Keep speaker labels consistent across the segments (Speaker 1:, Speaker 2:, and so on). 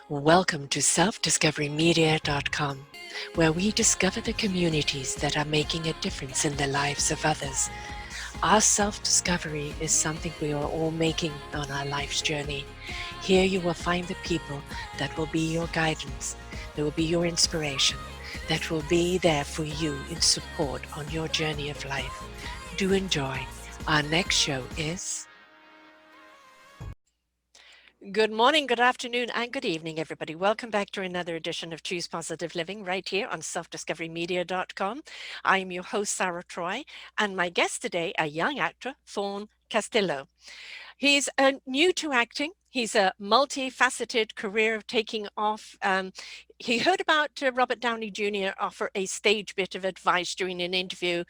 Speaker 1: Welcome to selfdiscoverymedia.com, where we discover the communities that are making a difference in the lives of others. Our self-discovery is something we are all making on our life's journey. Here you will find the people that will be your guidance, that will be your inspiration, that will be there for you in support on your journey of life. Do enjoy. Our next show is... Good morning, good afternoon, and good evening, everybody. Welcome back to another edition of Choose Positive Living right here on selfdiscoverymedia.com. I'm your host, Sarah Troy, and my guest today, a young actor, Thorn Castillo. He's new to acting. He's a multi-faceted career taking off. He heard about Robert Downey Jr. offer a stage bit of advice during an interview.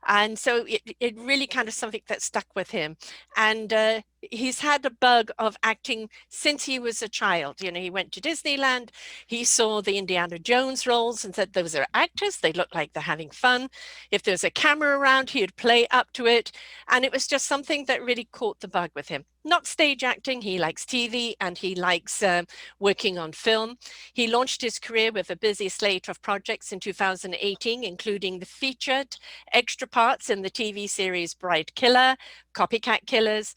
Speaker 1: And so it really kind of something that stuck with him. And he's had a bug of acting since he was a child. You know, he went to Disneyland, he saw the Indiana Jones roles and said, those are actors, they look like they're having fun. If there's a camera around, he'd play up to it. And it was just something that really caught the bug with him. Not stage acting, he likes TV and he likes working on film. He launched his career with a busy slate of projects in 2018, including the featured extra parts in the TV series Bride Killer, Copycat Killers,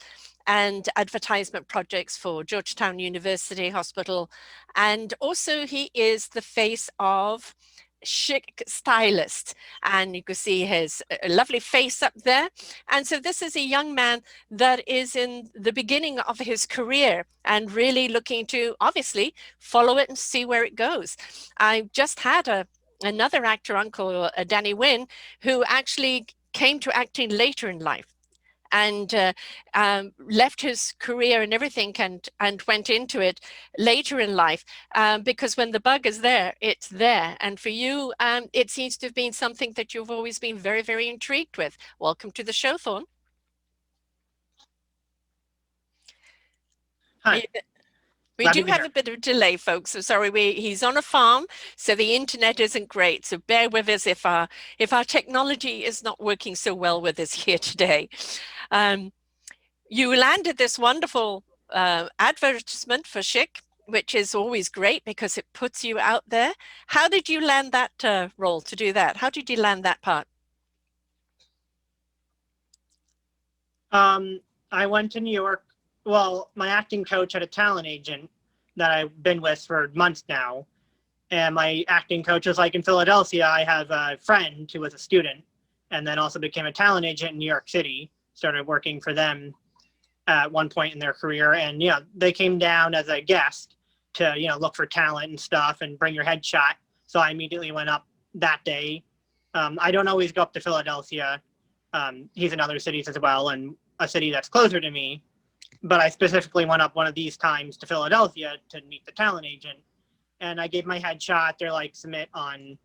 Speaker 1: and advertisement projects for Georgetown University Hospital. And also he is the face of Chic Stylist, and you can see his lovely face up there. And so this is a young man that is in the beginning of his career and really looking to obviously follow it and see where it goes. I just had another actor uncle, Danny Wynn, who actually came to acting later in life and left his career and everything and went into it later in life because when the bug is there, it's there. And for you, it seems to have been something that you've always been very, very intrigued with. Welcome to the show, Thorn.
Speaker 2: Hi.
Speaker 1: We do have a bit of a delay, folks. So sorry, he's on a farm, so the internet isn't great. So bear with us if our technology is not working so well with us here today. You landed this wonderful advertisement for Chic, which is always great because it puts you out there. How did you land that role to do that? How did you land that part?
Speaker 2: I went to New York. Well, my acting coach had a talent agent that I've been with for months now. And my acting coach was like, in Philadelphia, I have a friend who was a student and then also became a talent agent in New York City, started working for them at one point in their career. And, you know, they came down as a guest to, you know, look for talent and stuff and bring your headshot. So I immediately went up that day. I don't always go up to Philadelphia. He's in other cities as well, and a city that's closer to me. But I specifically went up one of these times to Philadelphia to meet the talent agent. And I gave my headshot. They're like, submit on,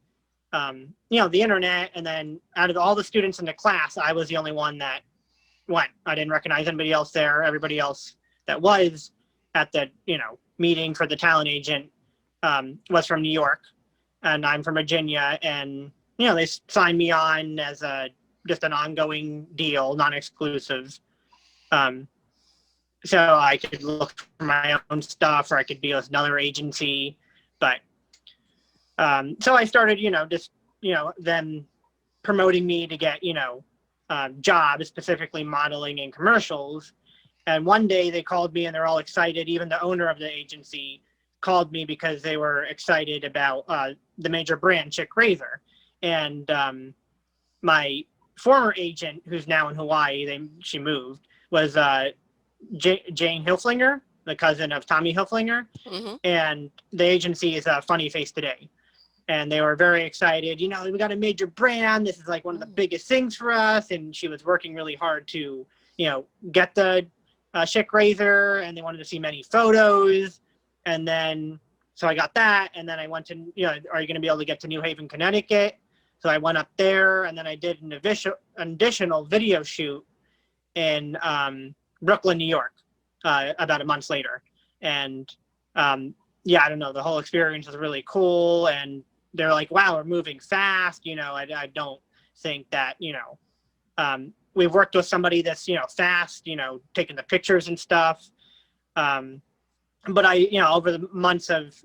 Speaker 2: you know, the internet. And then out of all the students in the class, I was the only one that went. I didn't recognize anybody else there. Everybody else that was at the, you know, meeting for the talent agent was from New York. And I'm from Virginia. And, you know, they signed me on as just an ongoing deal, non-exclusive. So I could look for my own stuff, or I could be with another agency. But so I started, you know, just, you know, them promoting me to get, you know, jobs, specifically modeling and commercials. And one day they called me and they're all excited. Even the owner of the agency called me because they were excited about the major brand, Chic Razor. And my former agent, who's now in Hawaii, she moved, was Jane Hilflinger, the cousin of Tommy Hilflinger. Mm-hmm. And the agency is Funny Face Today. And they were very excited. You know, we got a major brand. This is like one of the biggest things for us. And she was working really hard to, you know, get the Chic Razor, and they wanted to see many photos. And then, so I got that. And then I went to, you know, are you going to be able to get to New Haven, Connecticut? So I went up there, and then I did an additional video shoot in Brooklyn, New York, about a month later. And yeah, I don't know, the whole experience was really cool. And they're like, wow, we're moving fast. You know, I don't think that, you know, we've worked with somebody that's, you know, fast, you know, taking the pictures and stuff. but over the months of,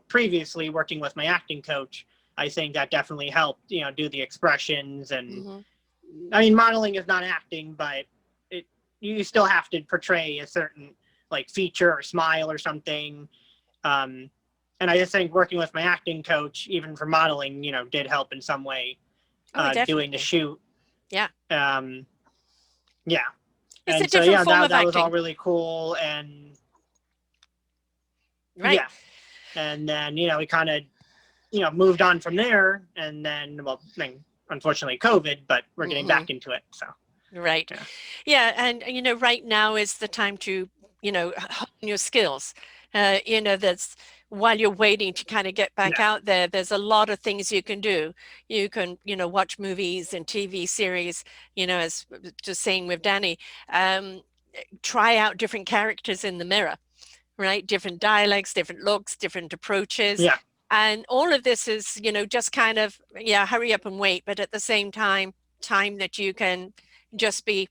Speaker 2: previously working with my acting coach, I think that definitely helped, do the expressions. And I mean, modeling is not acting, but you still have to portray a certain like feature or smile or something. And I just think working with my acting coach, even for modeling, did help in some way, doing the shoot.
Speaker 1: Yeah.
Speaker 2: Yeah.
Speaker 1: It's
Speaker 2: and
Speaker 1: a different form of
Speaker 2: that
Speaker 1: acting.
Speaker 2: was all really cool. And
Speaker 1: right.
Speaker 2: Yeah. And then, we kind of, moved on from there. And then, unfortunately COVID, but we're getting back into it. So.
Speaker 1: Right. Yeah. And, right now is the time to, hone your skills. That's while you're waiting to kind of get back out there, there's a lot of things you can do. You can, watch movies and TV series, as just saying with Danny, try out different characters in the mirror, right? Different dialects, different looks, different approaches.
Speaker 2: Yeah.
Speaker 1: And all of this is, just kind of, hurry up and wait. But at the same time that you can just be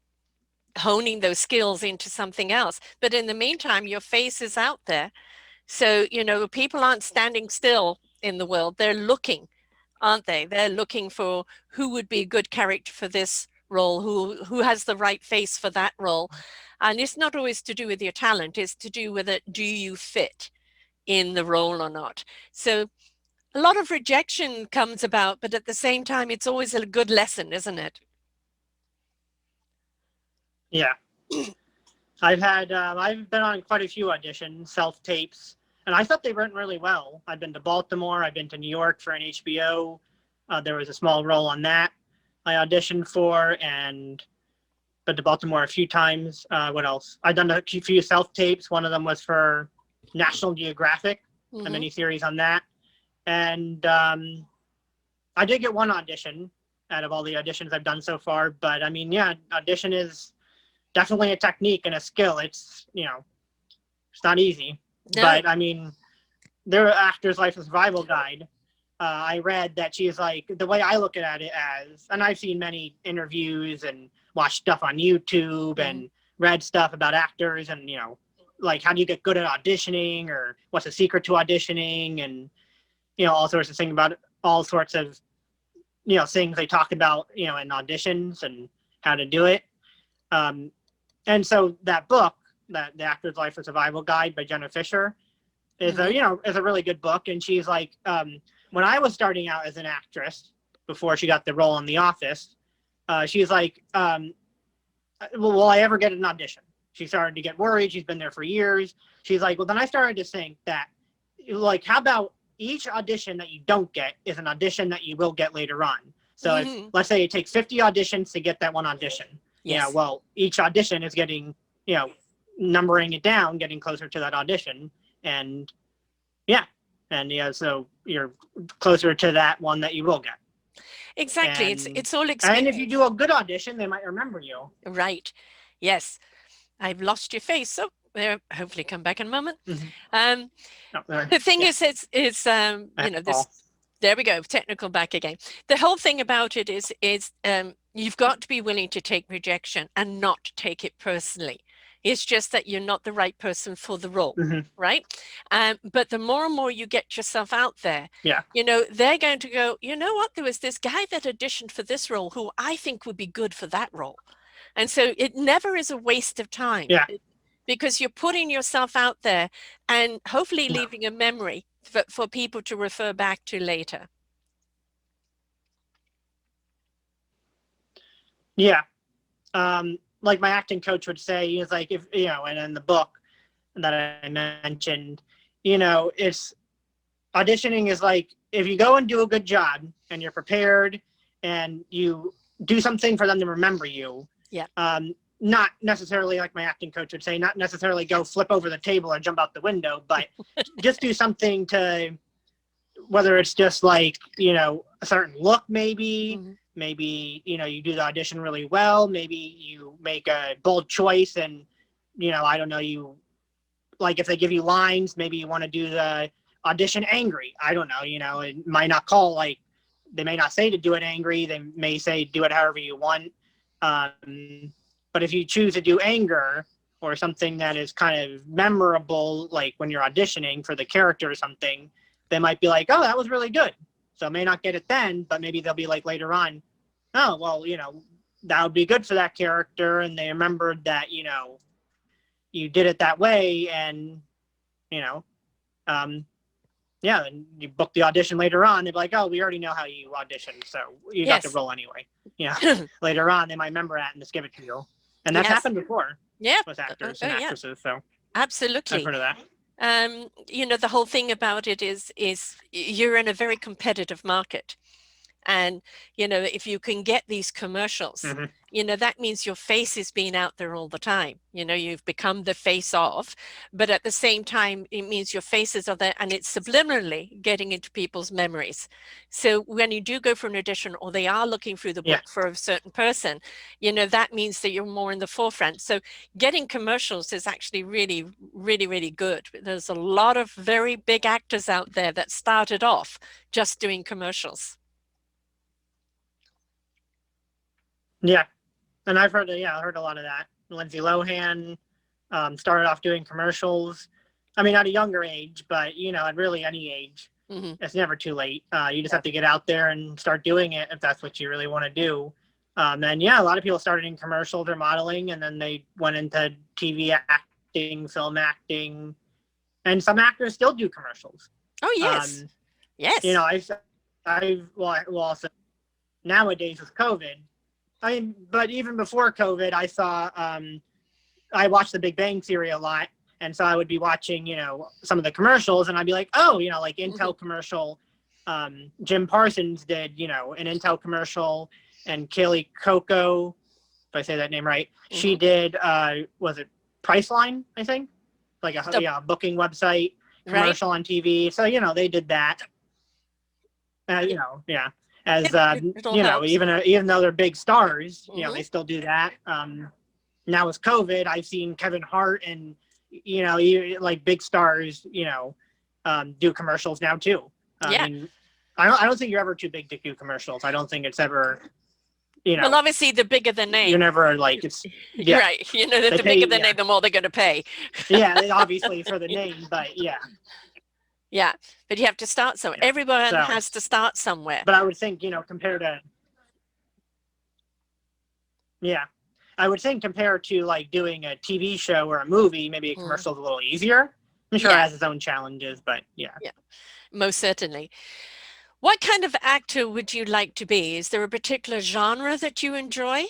Speaker 1: honing those skills into something else. But in the meantime, your face is out there. So, people aren't standing still in the world. They're looking, aren't they? They're looking for who would be a good character for this role, who has the right face for that role. And it's not always to do with your talent, it's to do with it, do you fit in the role or not? So a lot of rejection comes about, but at the same time, it's always a good lesson, isn't it?
Speaker 2: Yeah. I've been on quite a few auditions, self-tapes, and I thought they went really well. I've been to Baltimore, I've been to New York for an HBO. There was a small role on that I auditioned for, and been to Baltimore a few times. What else? I've done a few self-tapes. One of them was for National Geographic, a miniseries on that. And I did get one audition out of all the auditions I've done so far. But I mean, audition is definitely a technique and a skill. It's, it's not easy. No. But I mean, their Actor's Life of Survival Guide. I read that she's like, the way I look at it as, and I've seen many interviews and watched stuff on YouTube and read stuff about actors and, like, how do you get good at auditioning, or what's the secret to auditioning, and, all sorts of things about all sorts of, things they talk about, in auditions and how to do it. And so that book, that The Actor's Life of Survival Guide by Jenna Fisher, is is a really good book. And she's like, when I was starting out as an actress, before she got the role in The Office, she's like, will I ever get an audition? She started to get worried. She's been there for years. She's like, well, then I started to think that, like, how about each audition that you don't get is an audition that you will get later on. So if, let's say it takes 50 auditions to get that one audition. Yes. Well, each audition is getting, numbering it down, getting closer to that audition. And so you're closer to that one that you will get.
Speaker 1: Exactly. It's all experience.
Speaker 2: And if you do a good audition, they might remember you.
Speaker 1: Right. Yes. I've lost your face. So hopefully come back in a moment. The thing is, it's there we go. Technical back again. The whole thing about it is you've got to be willing to take rejection and not take it personally. It's just that you're not the right person for the role, right? But the more and more you get yourself out there, they're going to go, you know what? There was this guy that auditioned for this role who I think would be good for that role. And so it never is a waste of time, because you're putting yourself out there and hopefully leaving a memory for people to refer back to later.
Speaker 2: Yeah. Like my acting coach would say, he was like, if, and in the book that I mentioned, it's auditioning is like, if you go and do a good job and you're prepared and you do something for them to remember you, not necessarily, like my acting coach would say, not necessarily go flip over the table or jump out the window, but just do something to, whether it's just like, a certain look, maybe, maybe, you do the audition really well. Maybe you make a bold choice and, I don't know, you, like, if they give you lines, maybe you want to do the audition angry. I don't know, it might not call, like, they may not say to do it angry. They may say do it however you want. But if you choose to do anger or something that is kind of memorable, like when you're auditioning for the character or something, they might be like, oh, that was really good. So I may not get it then, but maybe they'll be like later on, oh, well, that would be good for that character. And they remembered that, you did it that way. And, yeah, and you book the audition later on. They're like, oh, we already know how you auditioned. So you got the role anyway. Later on, they might remember that and just give it to you. And that's happened before.
Speaker 1: Yeah.
Speaker 2: With actors and actresses. So
Speaker 1: absolutely.
Speaker 2: I've heard of that.
Speaker 1: The whole thing about it is you're in a very competitive market. And, if you can get these commercials, that means your face is being out there all the time. You've become the face of, but at the same time, it means your faces are there and it's subliminally getting into people's memories. So when you do go for an audition or they are looking through the book for a certain person, that means that you're more in the forefront. So getting commercials is actually really, really, really good. There's a lot of very big actors out there that started off just doing commercials.
Speaker 2: Yeah, and I've heard, I heard a lot of that. Lindsay Lohan started off doing commercials. I mean, at a younger age, but at really any age, it's never too late. You just have to get out there and start doing it if that's what you really want to do. And a lot of people started in commercials or modeling, and then they went into TV acting, film acting, and some actors still do commercials.
Speaker 1: Oh yes, yes.
Speaker 2: Also nowadays with COVID. But even before COVID, I watched The Big Bang Theory a lot. And so I would be watching, some of the commercials and I'd be like, oh, like Intel commercial. Jim Parsons did, an Intel commercial, and Kaylee Coco, if I say that name right, she did, was it Priceline, I think? Like a booking website commercial on TV. So, they did that. As even though they're big stars, they still do that. Now with COVID, I've seen Kevin Hart and like big stars, do commercials now too. I mean, I don't think you're ever too big to do commercials. I don't think it's ever,
Speaker 1: Well, obviously, the bigger the name,
Speaker 2: you're never like it's
Speaker 1: right. The bigger the name, the more they're going to pay.
Speaker 2: Obviously for the name, but
Speaker 1: Yeah, but you have to start somewhere. Everyone has to start somewhere.
Speaker 2: But I would think, compared to, like doing a TV show or a movie, maybe a commercial is a little easier. I'm sure it has its own challenges, but yeah,
Speaker 1: most certainly. What kind of actor would you like to be? Is there a particular genre that you enjoy?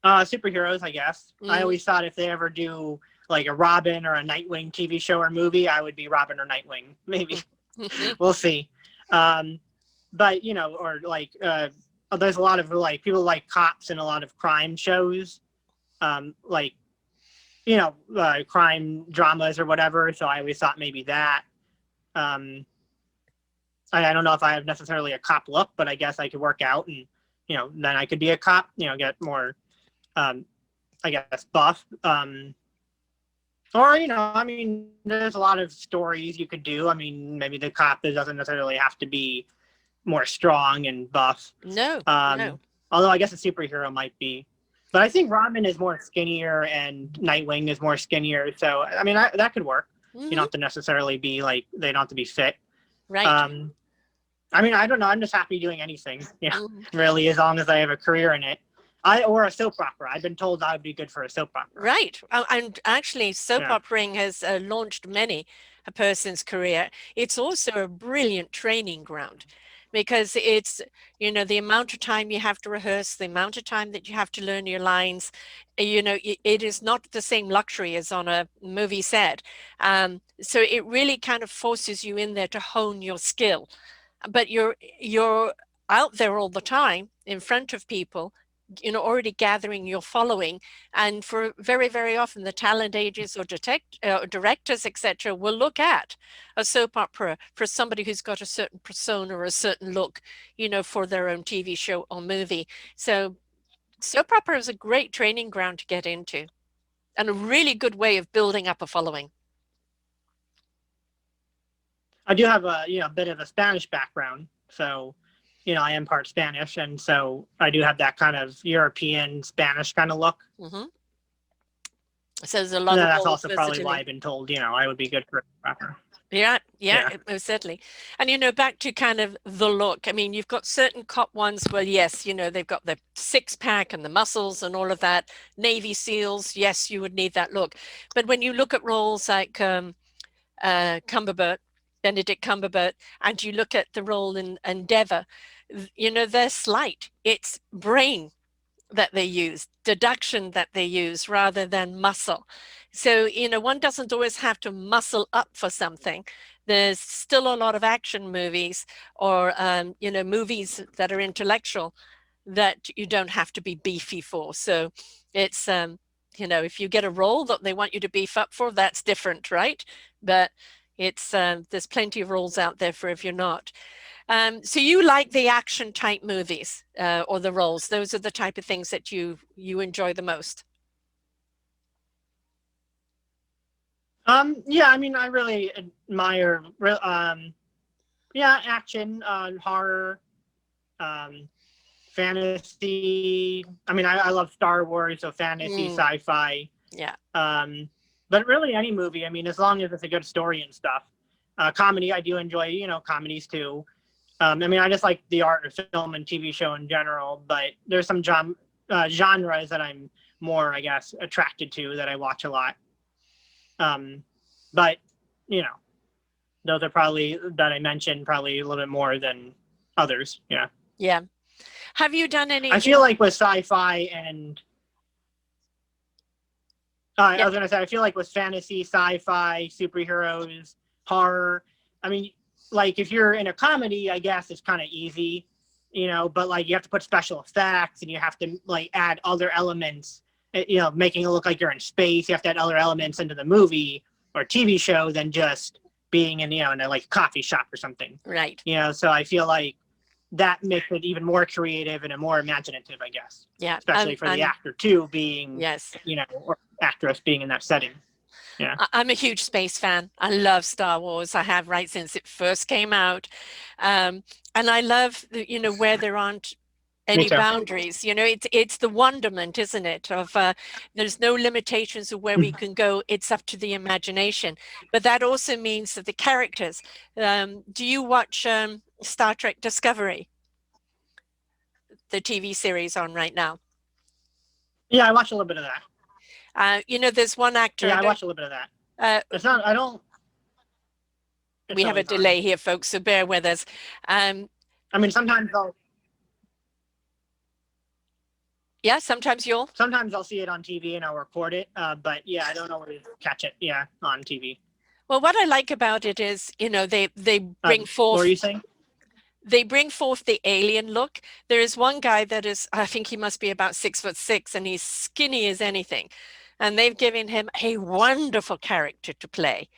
Speaker 2: Superheroes, I guess. I always thought if they ever do like a Robin or a Nightwing TV show or movie, I would be Robin or Nightwing. Maybe. We'll see. But, or like, there's a lot of like people like cops in a lot of crime shows, like, crime dramas or whatever. So I always thought maybe that. I don't know if I have necessarily a cop look, but I guess I could work out and, then I could be a cop, get more, I guess, buff. Or, there's a lot of stories you could do. I mean, maybe the cop doesn't necessarily have to be more strong and buff.
Speaker 1: No.
Speaker 2: Although I guess a superhero might be. But I think Robin is more skinnier and Nightwing is more skinnier. So, I mean, that could work. You don't have to necessarily be like, they don't have to be fit.
Speaker 1: Right.
Speaker 2: I mean, I don't know. I'm just happy doing anything, really, as long as I have a career in it. Or a soap opera. I've been told I would be good for a soap opera.
Speaker 1: Right. And actually, soap operaing has launched many a person's career. It's also a brilliant training ground because it's, the amount of time you have to rehearse, the amount of time that you have to learn your lines, it is not the same luxury as on a movie set. So it really kind of forces you in there to hone your skill. But you're out there all the time in front of people, already gathering your following. And for very, very often the talent agents or directors, etc., will look at a soap opera for somebody who's got a certain persona or a certain look, for their own TV show or movie. So soap opera is a great training ground to get into and a really good way of building up a following.
Speaker 2: I do have a bit of a Spanish background, so I am part Spanish, and so I do have that kind of European Spanish kind of look.
Speaker 1: Mm-hmm. So there's a
Speaker 2: And
Speaker 1: lot of
Speaker 2: that's
Speaker 1: roles
Speaker 2: also probably why
Speaker 1: versatility.
Speaker 2: I've been told, I would be good for a rapper.
Speaker 1: Yeah,
Speaker 2: Yeah.
Speaker 1: most certainly. And back to kind of the look. I mean, you've got certain cop ones where, yes, they've got the six-pack and the muscles and all of that. Navy SEALs, yes, you would need that look. But when you look at roles like Benedict Cumberbatch, and you look at the role in Endeavor, they're slight. It's brain that they use, deduction that they use rather than muscle. So, one doesn't always have to muscle up for something. There's still a lot of action movies or, movies that are intellectual that you don't have to be beefy for. So it's, if you get a role that they want you to beef up for, that's different, right? But it's, there's plenty of roles out there for if you're not. So you like the action type movies or the roles? Those are the type of things that you enjoy the most.
Speaker 2: Yeah, I mean, I really admire, action, horror, fantasy. I mean, I love Star Wars, so fantasy, sci-fi.
Speaker 1: Yeah.
Speaker 2: But really any movie, I mean, as long as it's a good story and stuff. Comedy, I do enjoy, comedies too. I mean, I just like the art of film and TV show in general, but there's some genres that I'm more, I guess, attracted to that I watch a lot. But, those are probably, that I mentioned, probably a little bit more than others. Yeah.
Speaker 1: Yeah. Have you done any?
Speaker 2: I feel like with sci-fi and I was gonna say, I feel like with fantasy, sci-fi, superheroes, horror, I mean, like if you're in a comedy, I guess it's kind of easy, but like you have to put special effects and you have to like add other elements, making it look like you're in space. You have to add other elements into the movie or TV show than just being in, in a like coffee shop or something.
Speaker 1: Right.
Speaker 2: So I feel like that makes it even more creative and more imaginative, I guess.
Speaker 1: Yeah.
Speaker 2: Especially for the actor too being,
Speaker 1: yes,
Speaker 2: or actress being in that setting. Yeah.
Speaker 1: I'm a huge space fan. I love Star Wars. I have right since it first came out. And I love, where there aren't any boundaries. It's the wonderment, isn't it? Of there's no limitations of where we can go. It's up to the imagination. But that also means that the characters. Do you watch Star Trek Discovery, the TV series on right now?
Speaker 2: Yeah, I watch a little bit of that.
Speaker 1: There's one actor.
Speaker 2: Yeah, I watch a little bit of that. It's not. I don't.
Speaker 1: We have a delay here, folks, so bear with us.
Speaker 2: I mean, sometimes I'll.
Speaker 1: Yeah, sometimes
Speaker 2: I'll see it on TV and I'll record it. But yeah, I don't always catch it. Yeah, on TV.
Speaker 1: Well, what I like about it is, they bring forth.
Speaker 2: What were you saying?
Speaker 1: They bring forth the alien look. There is one guy that is, I think he must be about 6'6", and he's skinny as anything. And they've given him a wonderful character to play.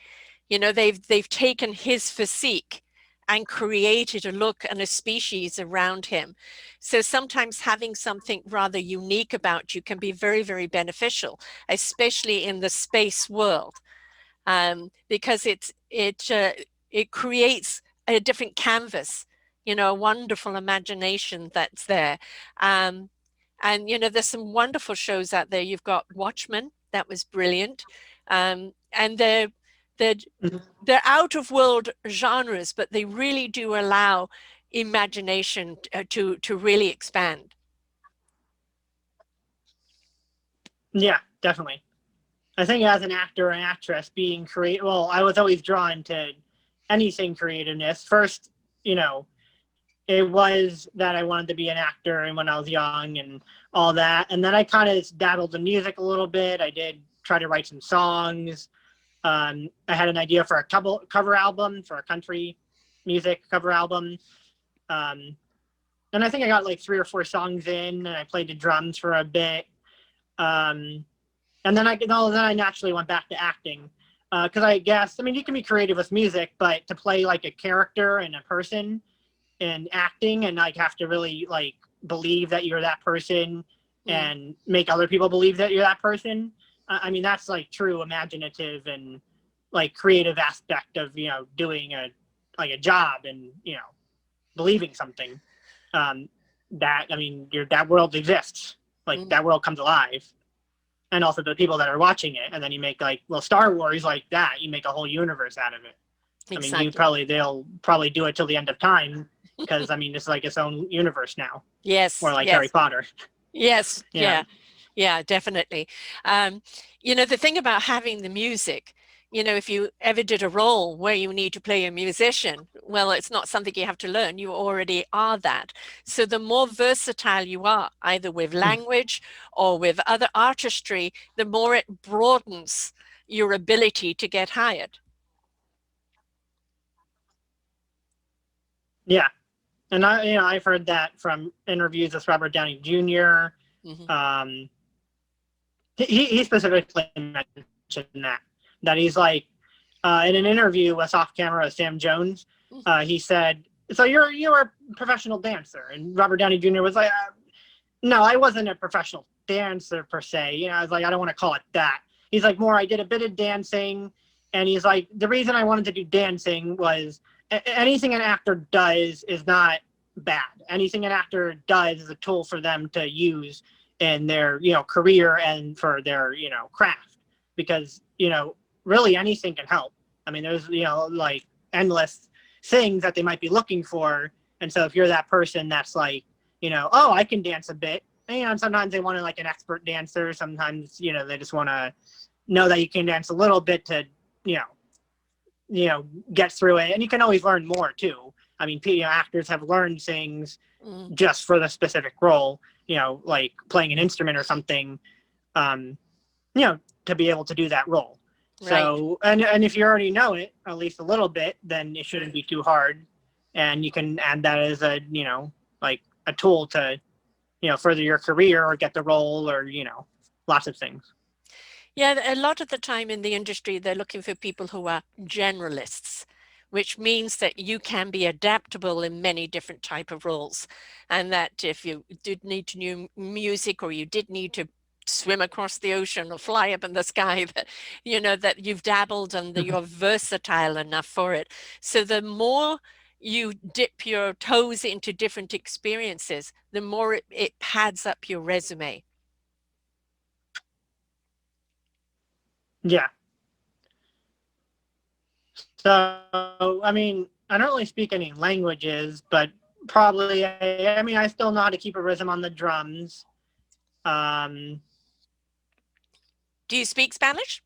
Speaker 1: They've taken his physique and created a look and a species around him. So sometimes having something rather unique about you can be very, very beneficial, especially in the space world, because it creates a different canvas, a wonderful imagination that's there. And, there's some wonderful shows out there. You've got Watchmen, that was brilliant. And they're out of world genres, but they really do allow imagination to really expand.
Speaker 2: Yeah, definitely. I think as an actor or an actress being creative, well, I was always drawn to anything creativeness. First, it was that I wanted to be an actor and when I was young and all that. And then I kind of dabbled in music a little bit. I did try to write some songs. I had an idea for a cover album, for a country music cover album. And I think I got like 3 or 4 songs in and I played the drums for a bit. And then I naturally went back to acting. Because I guess, I mean, you can be creative with music, but to play like a character and a person in acting and like have to really like believe that you're that person and make other people believe that you're that person. I mean, that's like true imaginative and like creative aspect of, doing a job and, believing something. that, I mean, that world exists. Like that world comes alive. And also the people that are watching it. And then you make like, well, Star Wars like that, you make a whole universe out of it.
Speaker 1: Exactly.
Speaker 2: I mean, they'll probably do it till the end of time because I mean, it's like its own universe now.
Speaker 1: Yes.
Speaker 2: Or like
Speaker 1: yes.
Speaker 2: Harry Potter.
Speaker 1: Yes.
Speaker 2: Yeah.
Speaker 1: Yeah, definitely. You know, the thing about having the music, you know, if you ever did a role where you need to play a musician, well, it's not something you have to learn. You already are that. So the more versatile you are, either with language or with other artistry, the more it broadens your ability to get hired.
Speaker 2: Yeah. And I've heard that from interviews with Robert Downey Jr.
Speaker 1: Mm-hmm.
Speaker 2: He specifically mentioned that he's like in an interview with off camera with Sam Jones, he said, "So you're a professional dancer?" And Robert Downey Jr. was like, "No, I wasn't a professional dancer per se. You know, I was like, I don't want to call it that." He's like, "More, I did a bit of dancing," and he's like, "The reason I wanted to do dancing was anything an actor does is not bad. Anything an actor does is a tool for them to use in their career and for their craft, because really anything can help. I mean, there's like endless things that they might be looking for, and so if you're that person that's like, oh, I can dance a bit, and sometimes they want to like an expert dancer, sometimes they just want to know that you can dance a little bit to get through it, and you can always learn more too. I mean, actors have learned things just for the specific role, like playing an instrument or something, to be able to do that role. So, right. and if you already know it at least a little bit, then it shouldn't be too hard, and you can add that as a like a tool to further your career or get the role, or lots of things.
Speaker 1: Yeah, a lot of the time in the industry, they're looking for people who are generalists, which means that you can be adaptable in many different type of roles. And that if you did need to know music, or you did need to swim across the ocean or fly up in the sky, that that you've dabbled and that you're versatile enough for it. So the more you dip your toes into different experiences, the more it pads up your resume.
Speaker 2: Yeah. So, I mean, I don't really speak any languages, but probably, I mean, I still know how to keep a rhythm on the drums.
Speaker 1: Do you speak Spanish?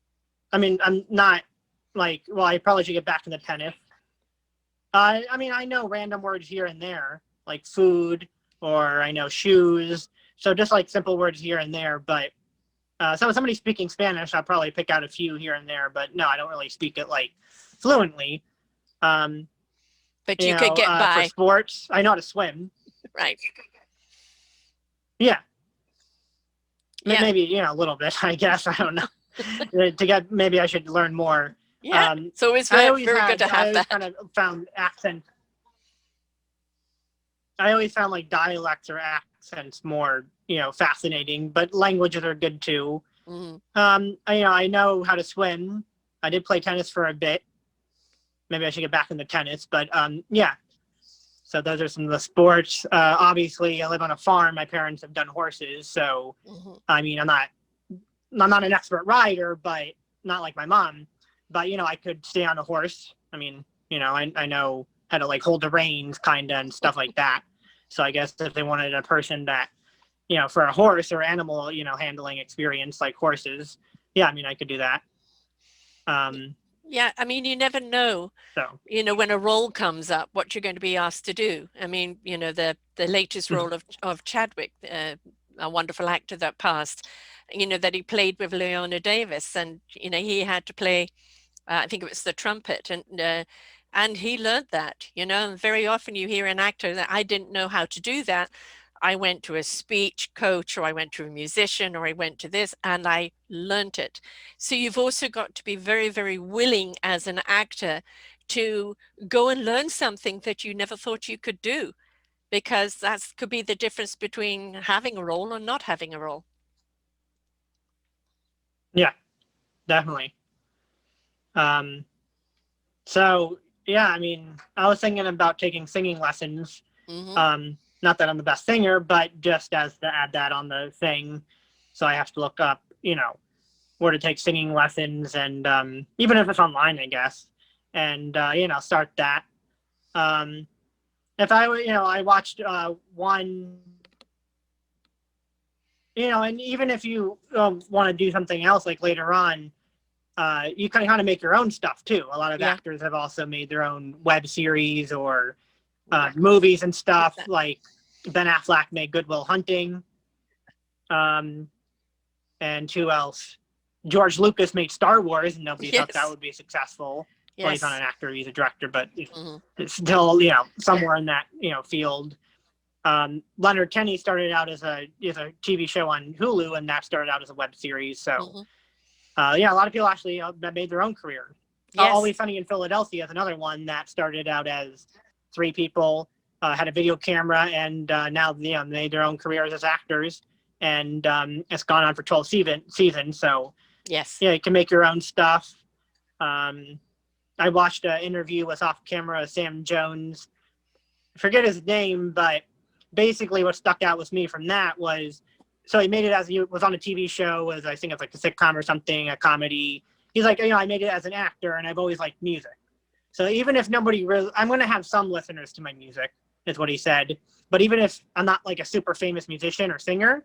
Speaker 2: I mean, I'm not like, well, I probably should get back to the tennis. I mean, I know random words here and there, like food, or I know shoes. So just like simple words here and there. But so if somebody's speaking Spanish, I'll probably pick out a few here and there. But no, I don't really speak it like fluently.
Speaker 1: But you could get by.
Speaker 2: For sports, I know how to swim.
Speaker 1: Right.
Speaker 2: Yeah. Maybe, a little bit, I guess. I don't know. Maybe I should learn more.
Speaker 1: Yeah. So it's very good to have that.
Speaker 2: I kind of found accent. I always found like dialects or accents more, fascinating, but languages are good too.
Speaker 1: Mm-hmm.
Speaker 2: I know how to swim. I did play tennis for a bit. Maybe I should get back into tennis, but yeah. So those are some of the sports. Obviously, I live on a farm. My parents have done horses, so I mean, I'm not an expert rider, but not like my mom. But I could stay on a horse. I mean, I know how to like hold the reins, kind of, and stuff like that. So I guess if they wanted a person that, for a horse or animal, handling experience like horses, yeah, I mean, I could do that.
Speaker 1: Yeah, I mean, you never know, when a role comes up, what you're going to be asked to do. I mean, the latest role of Chadwick, a wonderful actor that passed, that he played with Leona Davis, and, he had to play, I think it was the trumpet, and he learned that, very often you hear an actor that I didn't know how to do that. I went to a speech coach, or I went to a musician, or I went to this, and I learned it. So you've also got to be very, very willing as an actor to go and learn something that you never thought you could do, because that could be the difference between having a role or not having a role.
Speaker 2: Yeah, definitely. So yeah, I mean, I was thinking about taking singing lessons. Not that I'm the best singer, but just as to add that on the thing. So I have to look up, where to take singing lessons, and even if it's online, I guess, and start that. If I were, I watched one, and even if you want to do something else like later on, you can kind of make your own stuff too. A lot of actors have also made their own web series or movies and stuff. Like Ben Affleck made Good Will Hunting. And who else? George Lucas made Star Wars, and nobody thought that would be successfed. Well, he's not an actor; he's a director, but it's still, somewhere in that field. Leonard Kenny started out as a TV show on Hulu, and that started out as a web series. So, a lot of people actually made their own career. Always Sunny in Philadelphia is another one that started out as 3 people, had a video camera, and now made their own careers as actors. And it's gone on for 12 seasons. So, you can make your own stuff. I watched an interview with off-camera Sam Jones. I forget his name, but basically what stuck out with me from that was, so he made it as he was on a TV show, I think it's like a sitcom or something, a comedy. He's like, I made it as an actor, and I've always liked music. So even if nobody really, I'm going to have some listeners to my music, is what he said. But even if I'm not like a super famous musician or singer,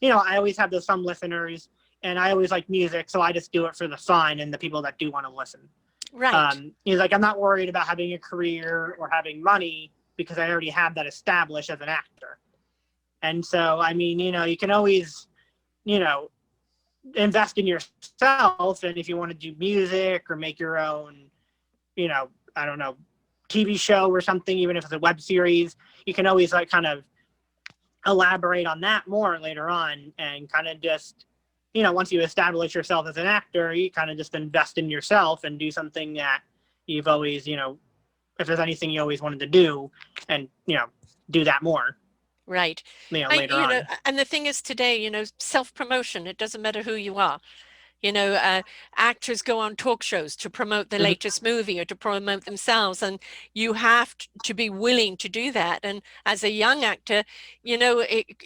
Speaker 2: I always have those some listeners, and I always like music, so I just do it for the fun and the people that do want to listen.
Speaker 1: Right.
Speaker 2: He's like, I'm not worried about having a career or having money because I already have that established as an actor. And so, I mean, you can always, invest in yourself. And if you want to do music or make your own, I don't know, TV show or something, even if it's a web series, you can always like kind of elaborate on that more later on, and kind of just, once you establish yourself as an actor, you kind of just invest in yourself and do something that you've always, if there's anything you always wanted to do, and, do that more.
Speaker 1: Right.
Speaker 2: Later on.
Speaker 1: And the thing is today, self-promotion, it doesn't matter who you are. Actors go on talk shows to promote the latest movie or to promote themselves, and you have to be willing to do that. And as a young actor,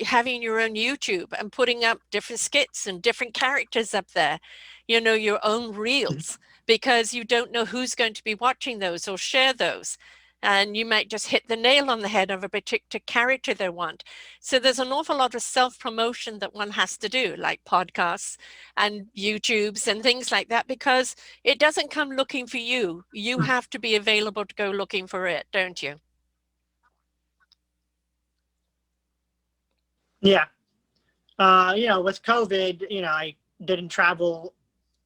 Speaker 1: having your own YouTube and putting up different skits and different characters up there, your own reels, because you don't know who's going to be watching those or share those. And you might just hit the nail on the head of a particular character they want. So there's an awful lot of self-promotion that one has to do, like podcasts and YouTubes and things like that, because it doesn't come looking for you. You have to be available to go looking for it, don't you?
Speaker 2: Yeah. With COVID, I didn't travel.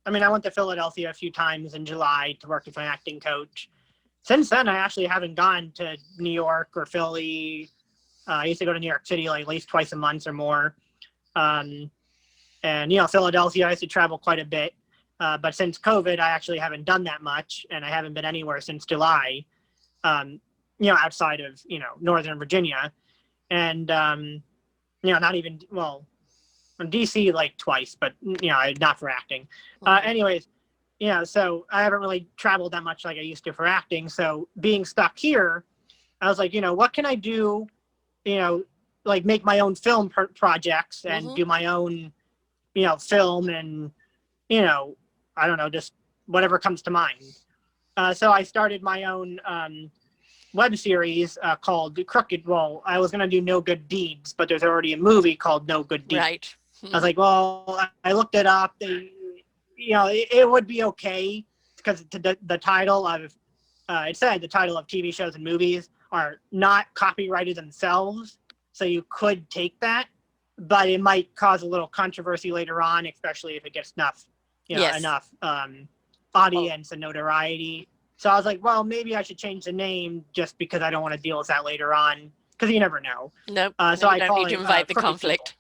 Speaker 2: I mean, I went to Philadelphia a few times in July to work with an acting coach. Since then, I actually haven't gone to New York or Philly. I used to go to New York City like at least twice a month or more. And, Philadelphia, I used to travel quite a bit. But since COVID, I actually haven't done that much, and I haven't been anywhere since July, outside of, Northern Virginia. And, not even, well, DC like twice, but, not for acting. Anyways, so I haven't really traveled that much like I used to for acting. So being stuck here, I was like, what can I do, like make my own film projects and do my own, film and, I don't know, just whatever comes to mind. So I started my own web series called Crooked. Well, I was going to do No Good Deeds, but there's already a movie called No Good Deeds.
Speaker 1: Right.
Speaker 2: I was like, well, I looked it up. It would be okay because the title of, it said the title of TV shows and movies are not copyrighted themselves. So you could take that, but it might cause a little controversy later on, especially if it gets enough, audience and notoriety. So I was like, well, maybe I should change the name just because I don't want to deal with that later on, because you never know.
Speaker 1: Nope.
Speaker 2: So I
Speaker 1: don't need to invite the conflict.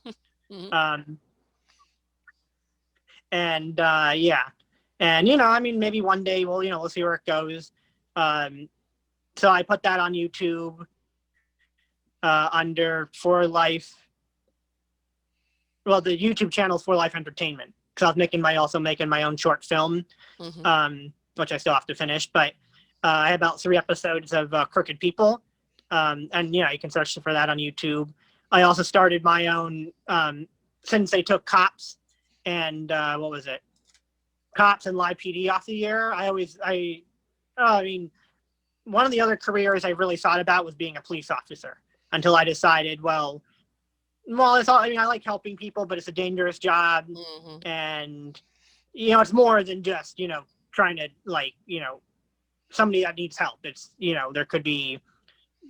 Speaker 2: And I mean, maybe one day we'll see where it goes. So I put that on YouTube under For Life. Well, the YouTube channel is For Life Entertainment, because I was also making my own short film, which I still have to finish. But I had about 3 episodes of Crooked People. And you can search for that on YouTube. I also started my own, since they took cops and what was it? Cops and live PD off the air. I mean, one of the other careers I really thought about was being a police officer until I decided, well, it's all, I mean, I like helping people, but it's a dangerous job.
Speaker 1: Mm-hmm.
Speaker 2: And, it's more than just, trying to somebody that needs help. It's, there could be,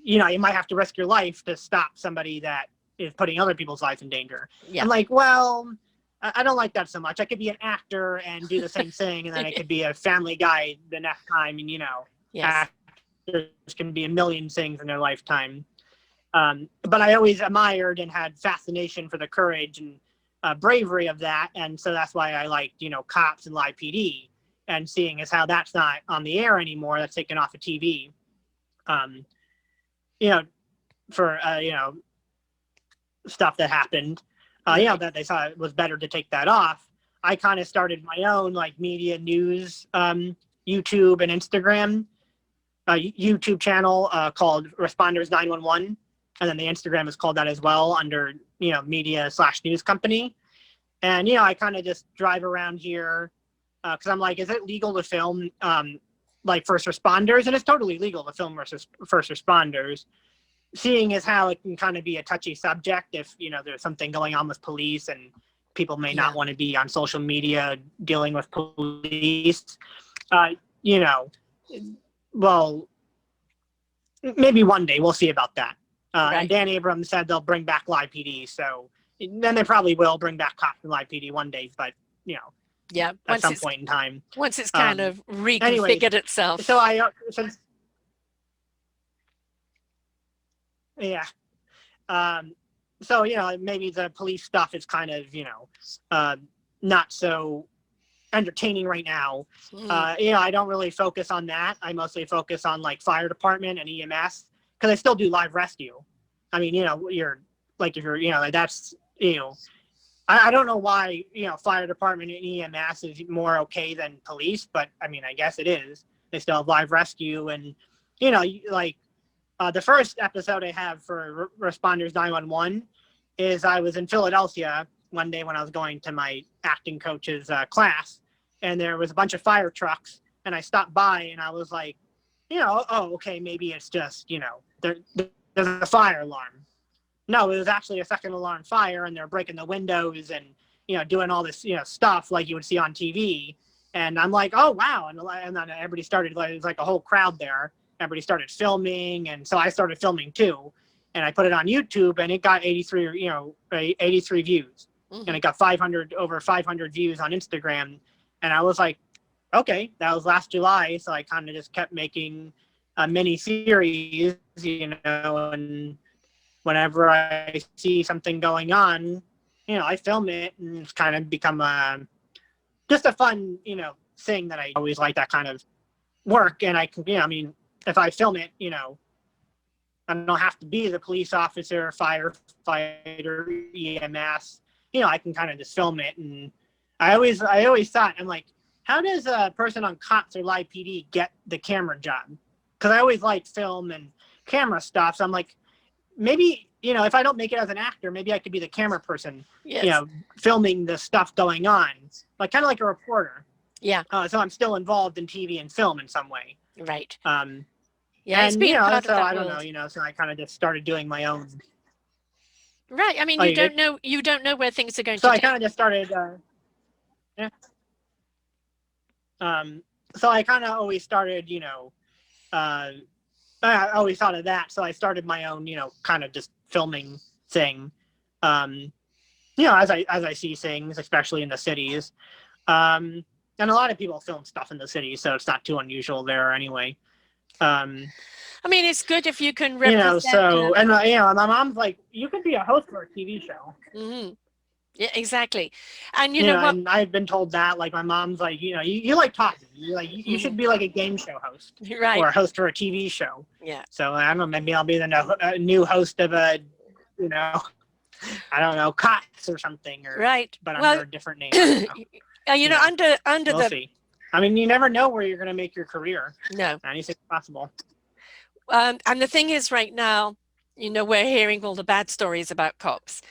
Speaker 2: you might have to risk your life to stop somebody that is putting other people's lives in danger.
Speaker 1: Yeah.
Speaker 2: I'm like, well, I don't like that so much. I could be an actor and do the same thing, and then I could be a family guy the next time. And,
Speaker 1: yes.
Speaker 2: actors can be a million things in their lifetime. But I always admired and had fascination for the courage and bravery of that. And so that's why I liked, cops and live PD, and seeing as how that's not on the air anymore, that's taken off of TV. For, stuff that happened, that they thought it was better to take that off. I kind of started my own media news, YouTube and Instagram, YouTube channel called Responders 911. And then the Instagram is called that as well, under, media/news company. And, I kind of just drive around here because I'm like, is it legal to film first responders? And it's totally legal to film first responders. Seeing as how it can kind of be a touchy subject if, there's something going on with police and people may not want to be on social media dealing with police. Well, maybe one day we'll see about that.
Speaker 1: Right.
Speaker 2: And Dan Abrams said they'll bring back live PD. So then they probably will bring back cops and live PD one day, but, at some point in time.
Speaker 1: Once it's kind of reconfigured itself.
Speaker 2: So maybe the police stuff is kind of, not so entertaining right now. I don't really focus on that. I mostly focus on fire department and EMS, because I still do live rescue. I mean, that's, I don't know why, fire department and EMS is more okay than police, but I mean, I guess it is. They still have live rescue. And, the first episode I have for Responders 911 is I was in Philadelphia one day when I was going to my acting coach's class, and there was a bunch of fire trucks, and I stopped by and I was like, okay, maybe it's just, there's a fire alarm. No, it was actually a second alarm fire, and they're breaking the windows and, doing all this, stuff like you would see on TV. And I'm like, oh, wow. And then everybody started, it was like a whole crowd there. Everybody started filming, and so I started filming too, and I put it on YouTube, and it got 83 views, and it got over 500 views on Instagram, and I was like, okay, that was last July, so I kind of just kept making a mini series, and whenever I see something going on, I film it, and it's kind of become just a fun, thing that I always like, that kind of work, and I can, if I film it, I don't have to be the police officer, firefighter, EMS. I can kind of just film it. And I always thought, I'm like, how does a person on cops or live PD get the camera job? Because I always liked film and camera stuff. So I'm like, maybe, if I don't make it as an actor, maybe I could be the camera person, filming the stuff going on, kind of like a reporter.
Speaker 1: Yeah.
Speaker 2: So I'm still involved in TV and film in some way.
Speaker 1: Right.
Speaker 2: Yeah, and so I don't know, so I kind of just started doing my own.
Speaker 1: Right. I mean, you don't know where things are going to
Speaker 2: So I kind of just started. So I kind of always started, I always thought of that. So I started my own, kind of just filming thing. As I see things, especially in the cities. And a lot of people film stuff in the city, so it's not too unusual there anyway.
Speaker 1: I mean, it's good if you can represent.
Speaker 2: And my mom's like, you could be a host for a TV show.
Speaker 1: Mm-hmm. Yeah, exactly. And you know what?
Speaker 2: And I've been told that, my mom's like, you like talking, you should be like a game show host,
Speaker 1: right?
Speaker 2: Or a host for a TV show.
Speaker 1: Yeah.
Speaker 2: So I don't know, maybe I'll be the new host of a, I don't know, Cots or something, or
Speaker 1: right.
Speaker 2: But under a different name.
Speaker 1: Under
Speaker 2: we'll see. I mean, you never know where you're going to make your career.
Speaker 1: No.
Speaker 2: Anything's possible.
Speaker 1: And the thing is, right now, we're hearing all the bad stories about cops,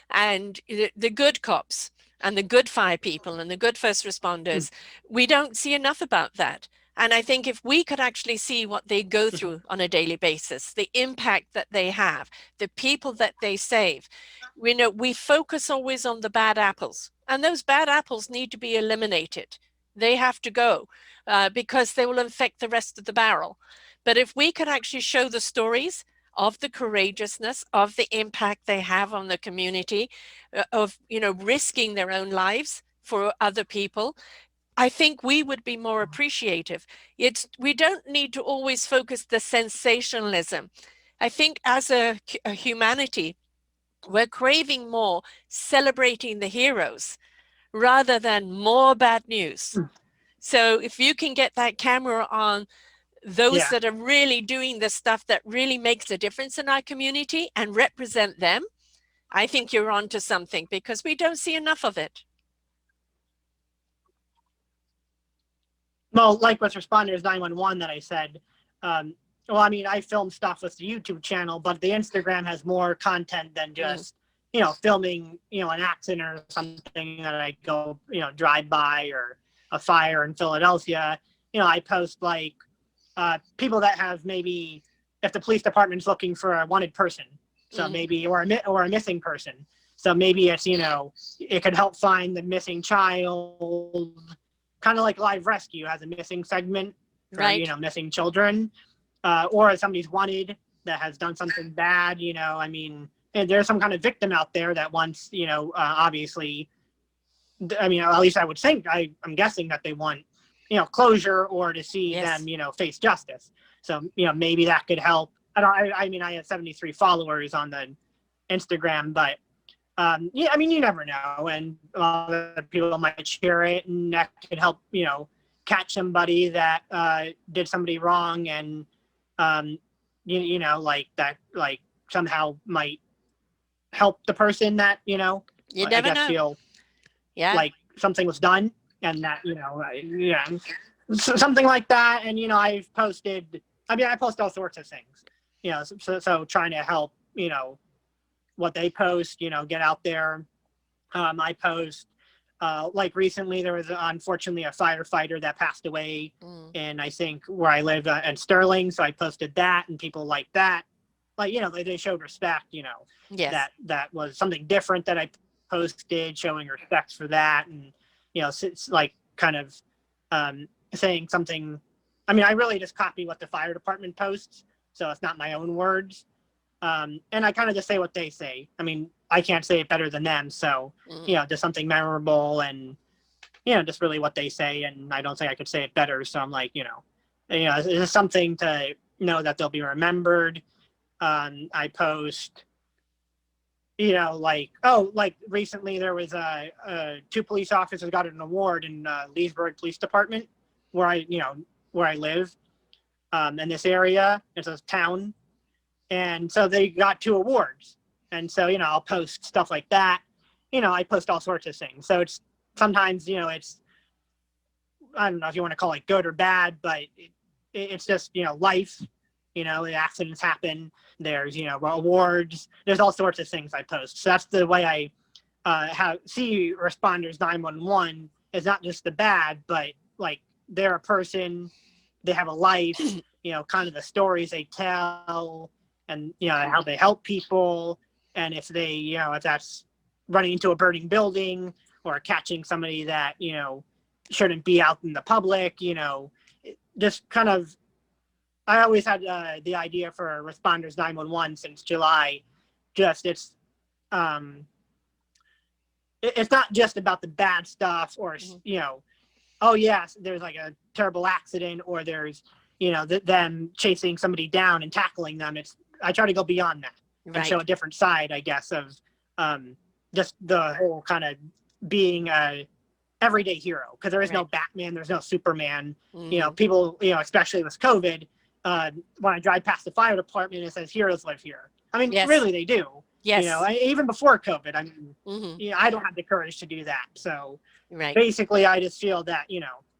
Speaker 1: and the good cops and the good fire people and the good first
Speaker 2: Mm.
Speaker 1: responders. We don't see enough about that. And I think if we could actually see what they go
Speaker 2: Mhm.
Speaker 1: through on a daily basis, the impact that they have, the people that they save, we focus always on the bad apples, and those bad apples need to be eliminated. They have to go because they will infect the rest of the barrel. But if we could actually show the stories of the courageousness, of the impact they have on the community, of risking their own lives for other people, I think we would be more appreciative. We don't need to always focus the sensationalism. I think as a humanity, we're craving more celebrating the heroes rather than more bad news.
Speaker 2: Mm.
Speaker 1: So if you can get that camera on those
Speaker 2: Yeah.
Speaker 1: that are really doing the stuff that really makes a difference in our community and represent them, I think you're onto something, because we don't see enough of it.
Speaker 2: Well, like with Responders 911 that I said, well, I mean, I film stuff with the YouTube channel, but the Instagram has more content than just, filming, an accident or something that I go, drive by, or a fire in Philadelphia. I post like people that have maybe, if the police department's looking for a wanted person, so maybe, or a missing person. So maybe it's, it could help find the missing child, kind of like Live Rescue has a missing segment for,
Speaker 1: Right.
Speaker 2: Missing children, or if somebody's wanted that has done something bad, I mean, and there's some kind of victim out there that wants, obviously, I mean, at least I would think, I'm guessing that they want, closure, or to see
Speaker 1: Yes.
Speaker 2: them, face justice. So, maybe that could help. I mean, I have 73 followers on the Instagram, but yeah, I mean, you never know, and a lot of people might share it, and that could help, catch somebody that did somebody wrong, and like that, like somehow might help the person that
Speaker 1: You
Speaker 2: I
Speaker 1: never
Speaker 2: guess
Speaker 1: know.
Speaker 2: feel
Speaker 1: Yeah.
Speaker 2: like something was done, and that yeah, something like that. And I've posted. I mean, I post all sorts of things. So trying to help. What they post. Get out there. I post. Like recently, there was unfortunately a firefighter that passed away, and I think where I live in Sterling. So I posted that, and people like that. Like they showed respect.
Speaker 1: Yes.
Speaker 2: That was something different that I posted, showing respect for that, and it's like kind of saying something. I mean, I really just copy what the fire department posts, so it's not my own words, and I kind of just say what they say. I mean, I can't say it better than them, so just something memorable, and just really what they say, and I don't think I could say it better. So I'm like, it's just something to know that they'll be remembered. I post like recently there was two police officers got an award in Leesburg Police Department, where I live, in this area. It's a town, and so they got two awards, and so I'll post stuff like that. I post all sorts of things. So it's sometimes it's, I don't know if you want to call it good or bad, but it's just life. The accidents happen. There's awards. There's all sorts of things I post. So that's the way I see Responders 911 is not just the bad, but like they're a person. They have a life. Kind of the stories they tell, and how they help people, and if they if that's running into a burning building, or catching somebody that shouldn't be out in the public. Just kind of. I always had the idea for Responders 911 since July. Just it's not just about the bad stuff, or oh yes, there's like a terrible accident, or there's them chasing somebody down and tackling them. I try to go beyond that and show a different side, I guess, of just the whole kind of being a everyday hero, because there is no Batman, there's no Superman. People, especially with COVID, when I drive past the fire department, it says heroes live here. I mean, really, they do.
Speaker 1: Yes.
Speaker 2: Even before COVID, I mean, I don't have the courage to do that. So
Speaker 1: Right.
Speaker 2: basically, I just feel that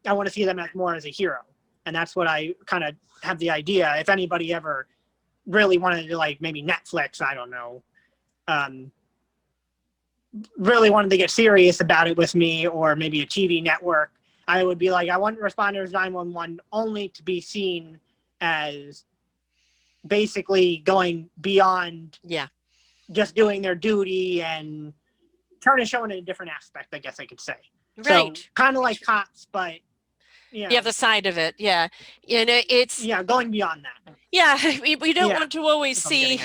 Speaker 2: I want to see them as more as a hero. And that's what I kind of have the idea. If anybody ever really wanted to, like, maybe Netflix, I don't know, really wanted to get serious about it with me, or maybe a TV network, I would be like, I want Responders 911 only to be seen as basically going beyond just doing their duty and trying to show it in a different aspect, I guess I could say.
Speaker 1: Right.
Speaker 2: So kind of like cops, but
Speaker 1: the other side of it. Yeah. It's
Speaker 2: going beyond that.
Speaker 1: Yeah, we don't want to always see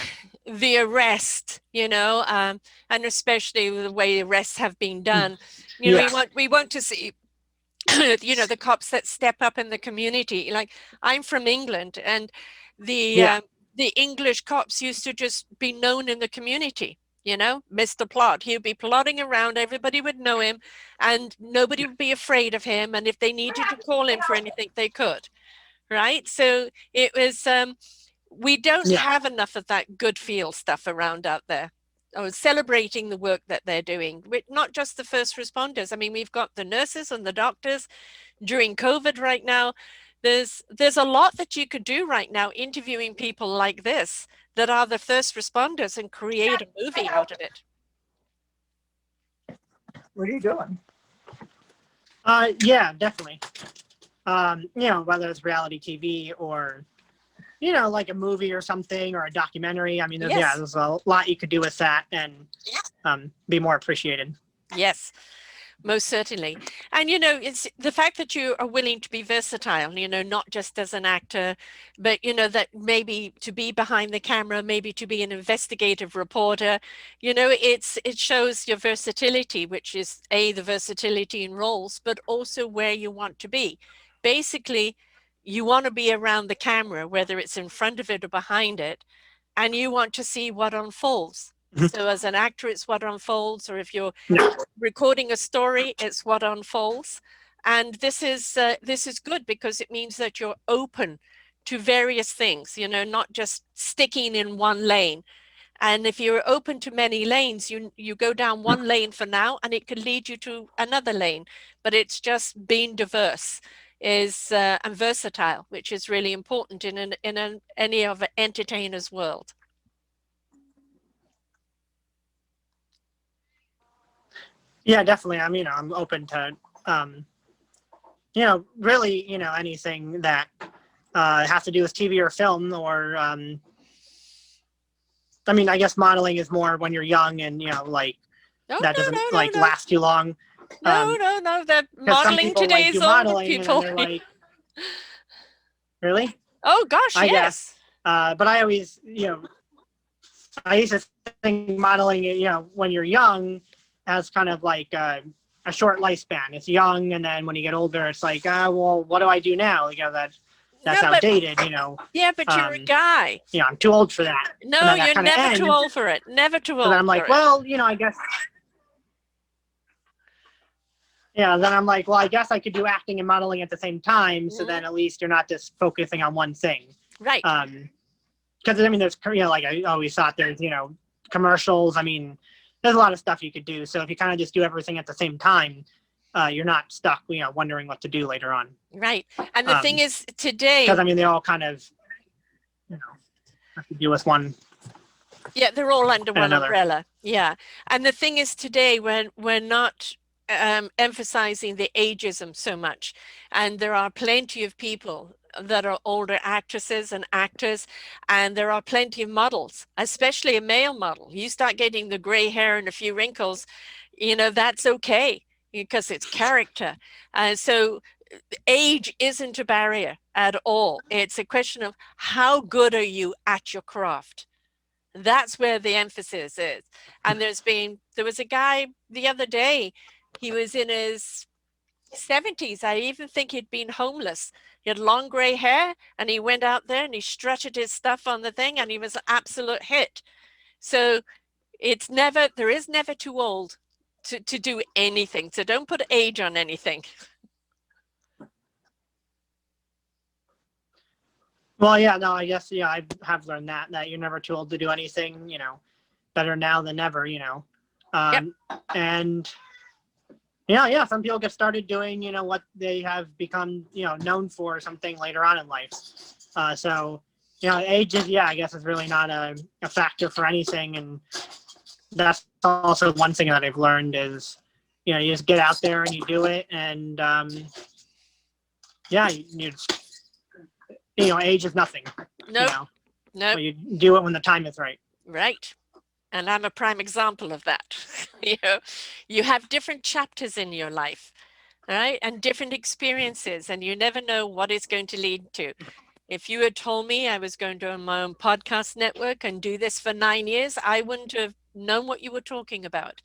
Speaker 1: the arrest, and especially the way arrests have been done. We want to see, the cops that step up in the community. Like, I'm from England, and the English cops used to just be known in the community. Mr. Plot, he'd be plodding around, everybody would know him, and nobody would be afraid of him. And if they needed to call him for anything, they could. Right. So it was, we don't have enough of that good feel stuff around out there. Celebrating the work that they're doing, not just the first responders. I mean, we've got the nurses and the doctors during COVID right now. There's a lot that you could do right now, interviewing people like this that are the first responders, and create a movie out of it.
Speaker 2: What are you doing? Yeah, definitely. Whether it's reality TV or, like a movie or something, or a documentary. I mean, there's a lot you could do with that, and be more appreciated.
Speaker 1: Yes, most certainly. And, it's the fact that you are willing to be versatile, not just as an actor, but, that maybe to be behind the camera, maybe to be an investigative reporter, it shows your versatility, which is the versatility in roles, but also where you want to be. Basically, you want to be around the camera, whether it's in front of it or behind it, and you want to see what unfolds. So as an actor, it's what unfolds, or if you're recording a story, it's what unfolds. And this is good, because it means that you're open to various things, not just sticking in one lane. And if you're open to many lanes, you go down one lane for now, and it could lead you to another lane. But it's just being diverse and versatile, which is really important in any of an entertainer's world.
Speaker 2: Yeah, definitely. I mean, I'm open to, really, anything that has to do with TV or film, or, I mean, I guess modeling is more when you're young, and, that doesn't last too long.
Speaker 1: No. The modeling today is older people.
Speaker 2: Like, really?
Speaker 1: Oh, gosh,
Speaker 2: I
Speaker 1: yes.
Speaker 2: Guess. But I always, I used to think modeling, when you're young, has kind of like a short lifespan. It's young, and then when you get older, it's like, well, what do I do now? That's outdated,
Speaker 1: Yeah, but you're a guy.
Speaker 2: I'm too old for that.
Speaker 1: No, you're never too old for it. Never too old.
Speaker 2: So then I'm like, well, I guess. Yeah, then I'm like, well, I guess I could do acting and modeling at the same time. So then at least you're not just focusing on one thing.
Speaker 1: Right.
Speaker 2: Because I mean, there's, like I always thought, there's, commercials. I mean, there's a lot of stuff you could do. So if you kind of just do everything at the same time, you're not stuck, wondering what to do later on.
Speaker 1: Right. And the thing is, today,
Speaker 2: because I mean, they all kind of, have to do with one.
Speaker 1: Yeah, they're all under one umbrella. Yeah. And the thing is, today, we're not emphasizing the ageism so much. And there are plenty of people that are older actresses and actors, and there are plenty of models, especially a male model. You start getting the gray hair and a few wrinkles, that's okay, because it's character. So age isn't a barrier at all. It's a question of how good are you at your craft. That's where the emphasis is. And there was a guy the other day, he was in his 70s. I even think he'd been homeless. He had long gray hair, and he went out there and he strutted his stuff on the thing, and he was an absolute hit. So there is never too old to do anything. So don't put age on anything.
Speaker 2: Well, yeah, no, I guess, I have learned that you're never too old to do anything, better now than never,
Speaker 1: Yep.
Speaker 2: And Yeah. Some people get started doing, what they have become, known for, something later on in life. So, age is, I guess, is really not a factor for anything. And that's also one thing that I've learned is, you just get out there and you do it. And age is nothing.
Speaker 1: Nope.
Speaker 2: Well, you do it when the time is right.
Speaker 1: Right. And I'm a prime example of that. You have different chapters in your life, right? And different experiences, and you never know what it's going to lead to. If you had told me I was going to own my own podcast network and do this for 9 years, I wouldn't have known what you were talking about.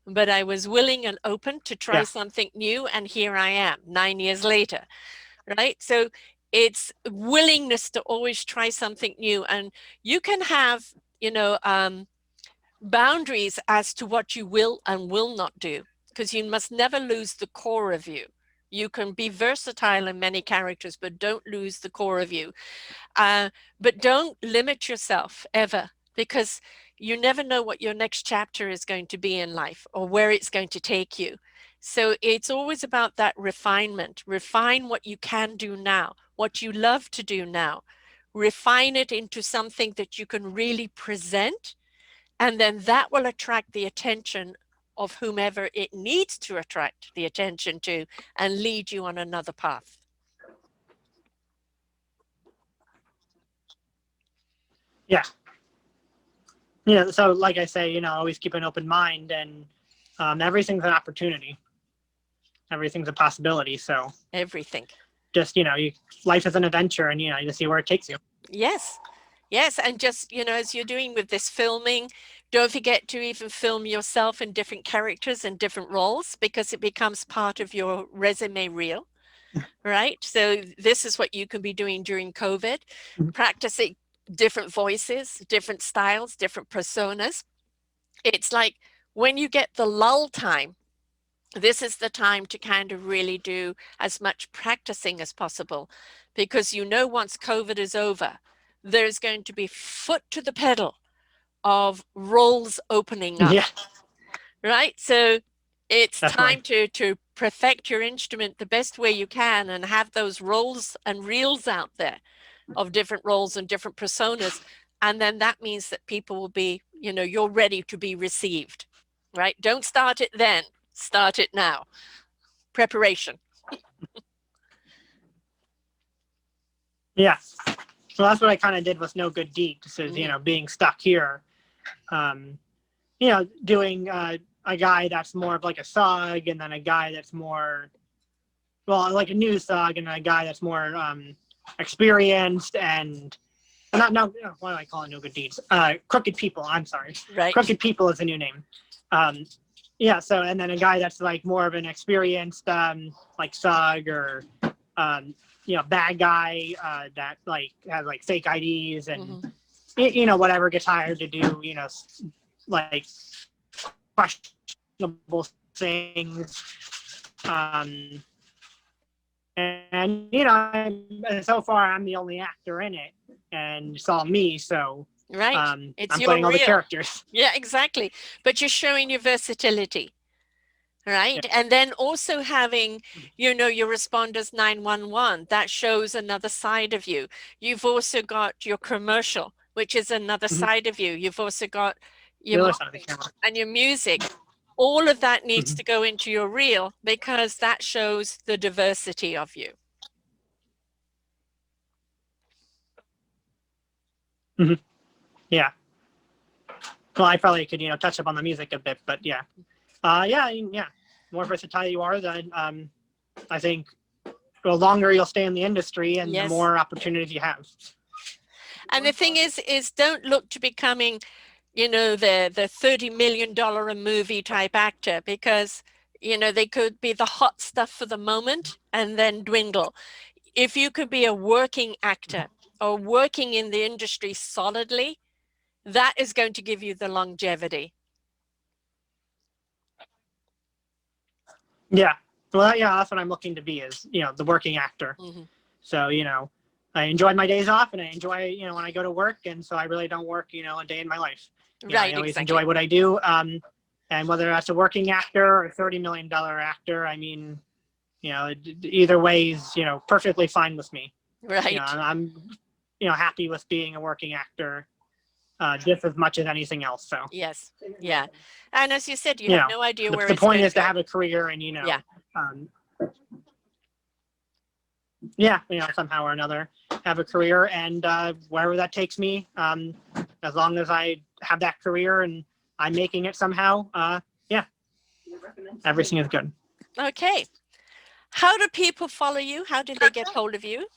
Speaker 1: But I was willing and open to try something new, and here I am 9 years later, right? So it's willingness to always try something new, and you can have, boundaries as to what you will and will not do, because you must never lose the core of you. You can be versatile in many characters, but don't lose the core of you. But don't limit yourself ever, because you never know what your next chapter is going to be in life or where it's going to take you. So it's always about that refinement. Refine what you can do now, what you love to do now. Refine it into something that you can really present, and then that will attract the attention of whomever it needs to attract the attention to and lead you on another path.
Speaker 2: Yeah. So like I say, always keep an open mind, and everything's an opportunity. Everything's a possibility. So
Speaker 1: everything.
Speaker 2: Just, life is an adventure, and, you just see where it takes you.
Speaker 1: Yes. Yes. And just, as you're doing with this filming, don't forget to even film yourself in different characters and different roles, because it becomes part of your resume reel, right? So this is what you can be doing during COVID, practicing different voices, different styles, different personas. It's like when you get the lull time, this is the time to kind of really do as much practicing as possible, because once COVID is over, there's going to be foot to the pedal of roles opening up.
Speaker 2: Yeah.
Speaker 1: Right? So it's
Speaker 2: Definitely.
Speaker 1: time to perfect your instrument the best way you can and have those roles and reels out there of different roles and different personas. And then that means that people will be, you're ready to be received, right? Don't start it then, start it now. Preparation.
Speaker 2: Yeah. So that's what I kind of did with No Good Deed. Is, being stuck here, doing a guy that's more of like a thug, and then a guy that's more, like a new thug, and a guy that's more experienced and what do I call it? No Good Deeds. Crooked People. I'm sorry.
Speaker 1: Right.
Speaker 2: Crooked People is a new name. So, and then a guy that's like more of an experienced, like thug or, bad guy that like has like fake IDs and, whatever, gets hired to do, like questionable things. And so far I'm the only actor in it, and it's all me. So
Speaker 1: right, it's
Speaker 2: I'm playing all the characters.
Speaker 1: Yeah, exactly. But you're showing your versatility, right? Yeah. And then also having, your responders 911, that shows another side of you. You've also got your commercial, which is another side of you. You've also got your and your music. All of that needs to go into your reel, because that shows the diversity of you.
Speaker 2: Yeah. Well, I probably could, touch up on the music a bit, but yeah. More versatile you are, then I think the longer you'll stay in the industry, and the more opportunities you have.
Speaker 1: And the thing is don't look to becoming, the $30 million a movie type actor, because, they could be the hot stuff for the moment and then dwindle. If you could be a working actor or working in the industry solidly, that is going to give you the longevity.
Speaker 2: Yeah. Well, yeah, that's what I'm looking to be, is, the working actor. So, I enjoy my days off, and I enjoy, when I go to work. And so I really don't work, a day in my life. I always enjoy what I do. And whether that's a working actor or a $30 million actor, I mean, either way is, perfectly fine with me.
Speaker 1: Right.
Speaker 2: I'm happy with being a working actor just as much as anything else. So
Speaker 1: yes, yeah. And as you said, you have no idea where
Speaker 2: the
Speaker 1: it's going
Speaker 2: point is
Speaker 1: to
Speaker 2: to
Speaker 1: go.
Speaker 2: have a career and,
Speaker 1: Yeah.
Speaker 2: Somehow or another have a career, and wherever that takes me, as long as I have that career and I'm making it somehow, everything is good.
Speaker 1: Okay. How do people follow you? How did they get hold of you?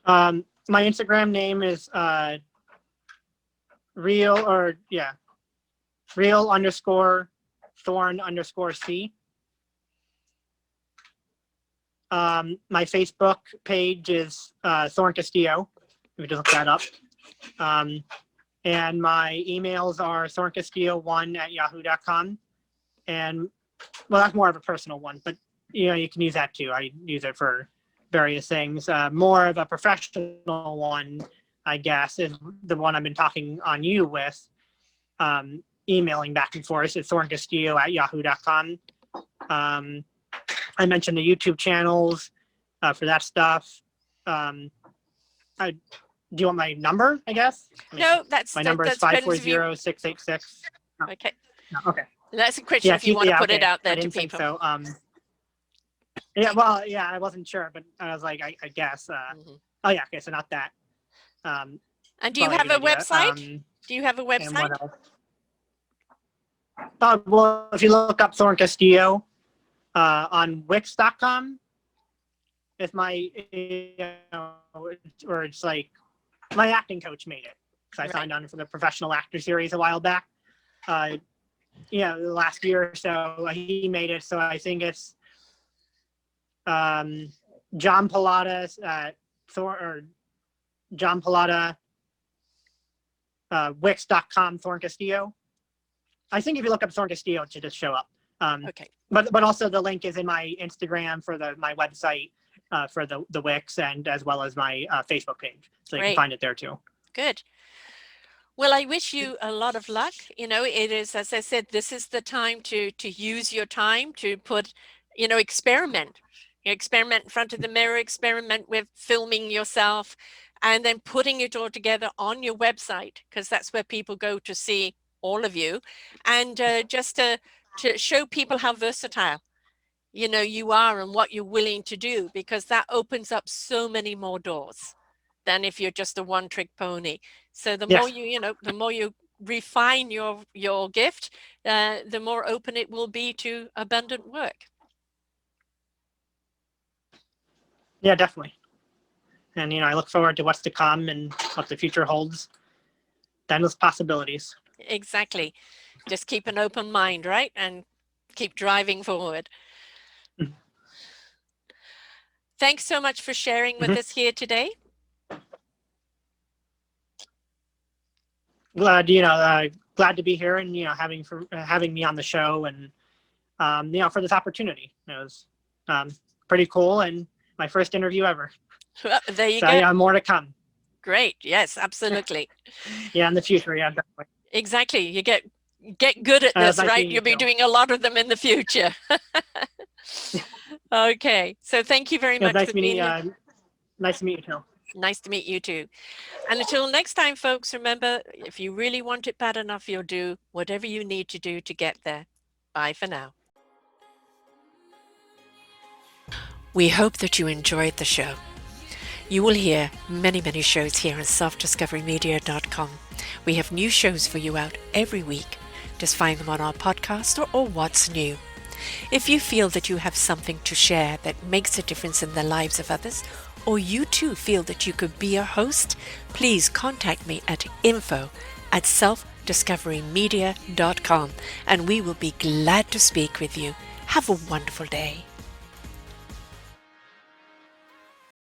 Speaker 2: My Instagram name is real_Thorn_C. My Facebook page is Thorn Castillo. If you just look that up. And my emails are thorncastillo1@yahoo.com. And well, that's more of a personal one, but you can use that too. I use it for various things. More of a professional one, I guess, is the one I've been talking on you with, emailing back and forth. It's thorncastillo@yahoo.com. I mentioned the YouTube channels for that stuff. Do you want my number, I guess?
Speaker 1: No,
Speaker 2: my number is 540-686.
Speaker 1: Okay.
Speaker 2: No, okay.
Speaker 1: That's a question if you want to put it out there to people.
Speaker 2: So, I wasn't sure, but I was like, I guess. Oh, yeah, okay, so not that.
Speaker 1: And do you have a website? Do you have a website?
Speaker 2: And what else? Well, if you look up Thorn Castillo on Wix.com, it's my, or it's like, my acting coach made it. So I signed on for the professional actor series a while back. The last year or so, he made it. So I think it's John Pallotta's John Pallotta, Wix.com, Thorn Castillo. I think if you look up Thorn Castillo, it should just show up.
Speaker 1: Okay.
Speaker 2: But also the link is in my Instagram for my website for the Wix, and as well as my Facebook page. So you can find it there too.
Speaker 1: Good. Well, I wish you a lot of luck. It is, as I said, this is the time to use your time to put, experiment. Experiment in front of the mirror, experiment with filming yourself, and then putting it all together on your website, because that's where people go to see all of you, and just to show people how versatile you are and what you're willing to do, because that opens up so many more doors than if you're just a one-trick pony. So the more the more you refine your gift, the more open it will be to abundant work.
Speaker 2: Yeah, definitely. And I look forward to what's to come and what the future holds. Endless possibilities.
Speaker 1: Exactly. Just keep an open mind, right? And keep driving forward. Thanks so much for sharing with us here today.
Speaker 2: Glad to be here, and having me on the show, and for this opportunity. It was pretty cool, and my first interview ever.
Speaker 1: Well, there you
Speaker 2: go.
Speaker 1: Yeah,
Speaker 2: more to come.
Speaker 1: Great. Yes, absolutely.
Speaker 2: Yeah, in the future. Yeah, definitely.
Speaker 1: Exactly. You get good at this, right? You'll be doing a lot of them in the future. Okay. So thank you very much for being here.
Speaker 2: Nice to meet you too.
Speaker 1: Nice to meet you too. And until next time, folks, remember, if you really want it bad enough, you'll do whatever you need to do to get there. Bye for now. We hope that you enjoyed the show. You will hear many, many shows here on selfdiscoverymedia.com. We have new shows for you out every week. Just find them on our podcast or What's New. If you feel that you have something to share that makes a difference in the lives of others, or you too feel that you could be a host, please contact me at info@selfdiscoverymedia.com, and we will be glad to speak with you. Have a wonderful day.